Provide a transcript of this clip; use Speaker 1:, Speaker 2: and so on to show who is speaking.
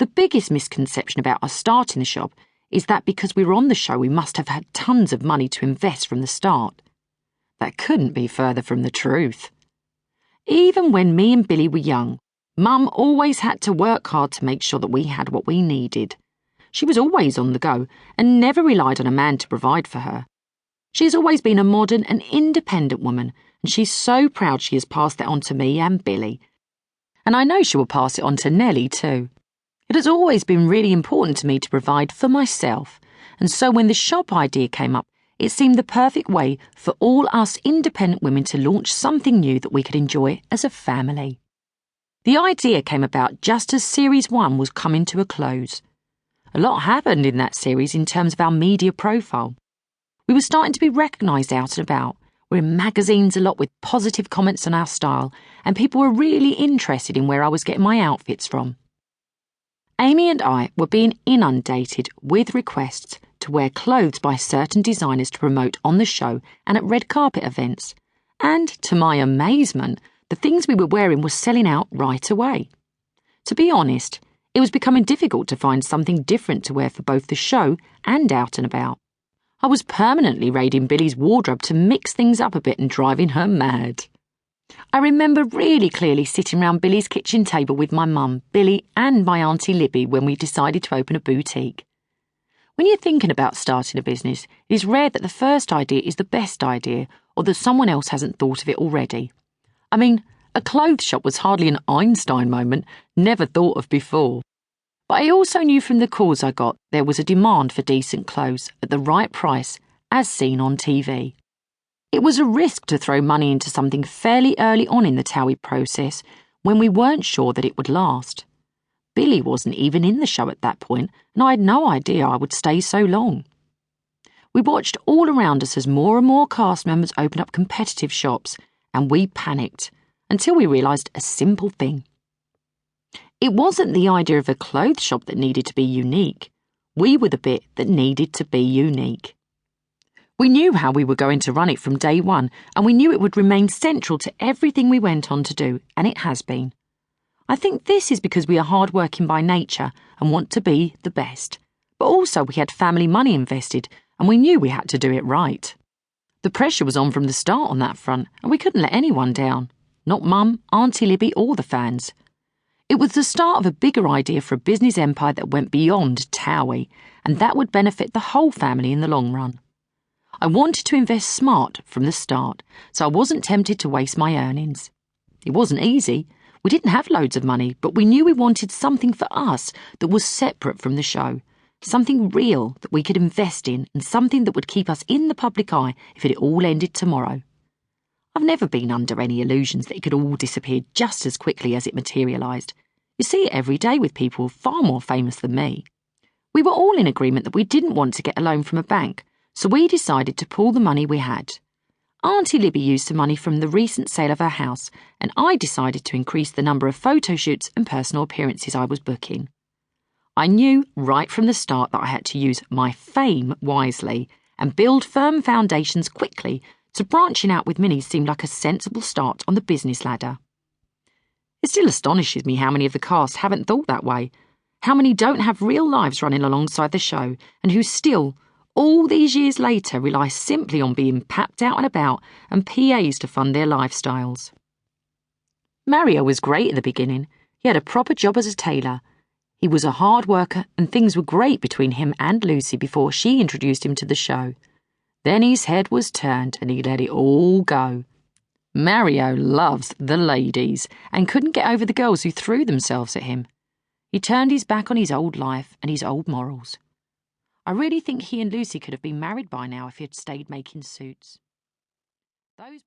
Speaker 1: The biggest misconception about us starting the shop is that because we were on the show we must have had tons of money to invest from the start. That couldn't be further from the truth. Even when me and Billy were young, Mum always had to work hard to make sure that we had what we needed. She was always on the go and never relied on a man to provide for her. She has always been a modern and independent woman, and she's so proud she has passed that on to me and Billy. And I know she will pass it on to Nellie too. It has always been really important to me to provide for myself, and so when the shop idea came up, it seemed the perfect way for all us independent women to launch something new that we could enjoy as a family. The idea came about just as Series 1 was coming to a close. A lot happened in that series in terms of our media profile. We were starting to be recognised out and about. We're in magazines a lot with positive comments on our style, and people were really interested in where I was getting my outfits from. Amy and I were being inundated with requests to wear clothes by certain designers to promote on the show and at red carpet events. And, to my amazement, the things we were wearing were selling out right away. To be honest, it was becoming difficult to find something different to wear for both the show and out and about. I was permanently raiding Billy's wardrobe to mix things up a bit and driving her mad. I remember really clearly sitting round Billy's kitchen table with my mum, Billy and my Auntie Libby when we decided to open a boutique. When you're thinking about starting a business, it is rare that the first idea is the best idea or that someone else hasn't thought of it already. I mean, a clothes shop was hardly an Einstein moment, never thought of before. But I also knew from the calls I got there was a demand for decent clothes at the right price, as seen on TV. It was a risk to throw money into something fairly early on in the Towie process when we weren't sure that it would last. Billy wasn't even in the show at that point, and I had no idea I would stay so long. We watched all around us as more and more cast members opened up competitive shops, and we panicked until we realised a simple thing. It wasn't the idea of a clothes shop that needed to be unique. We were the bit that needed to be unique. We knew how we were going to run it from day one, and we knew it would remain central to everything we went on to do, and it has been. I think this is because we are hard-working by nature and want to be the best. But also we had family money invested, and we knew we had to do it right. The pressure was on from the start on that front, and we couldn't let anyone down. Not Mum, Auntie Libby, or the fans. It was the start of a bigger idea for a business empire that went beyond Towie, and that would benefit the whole family in the long run. I wanted to invest smart from the start, so I wasn't tempted to waste my earnings. It wasn't easy. We didn't have loads of money, but we knew we wanted something for us that was separate from the show, something real that we could invest in, and something that would keep us in the public eye if it all ended tomorrow. I've never been under any illusions that it could all disappear just as quickly as it materialised. You see it every day with people far more famous than me. We were all in agreement that we didn't want to get a loan from a bank, so we decided to pool the money we had. Auntie Libby used the money from the recent sale of her house, and I decided to increase the number of photo shoots and personal appearances I was booking. I knew right from the start that I had to use my fame wisely and build firm foundations quickly, so branching out with Minnie seemed like a sensible start on the business ladder. It still astonishes me how many of the cast haven't thought that way, how many don't have real lives running alongside the show, and who still, all these years later, rely simply on being papped out and about and PAs to fund their lifestyles. Mario was great at the beginning. He had a proper job as a tailor. He was a hard worker, and things were great between him and Lucy before she introduced him to the show. Then his head was turned and he let it all go. Mario loves the ladies and couldn't get over the girls who threw themselves at him. He turned his back on his old life and his old morals. I really think he and Lucy could have been married by now if he had stayed making suits. Those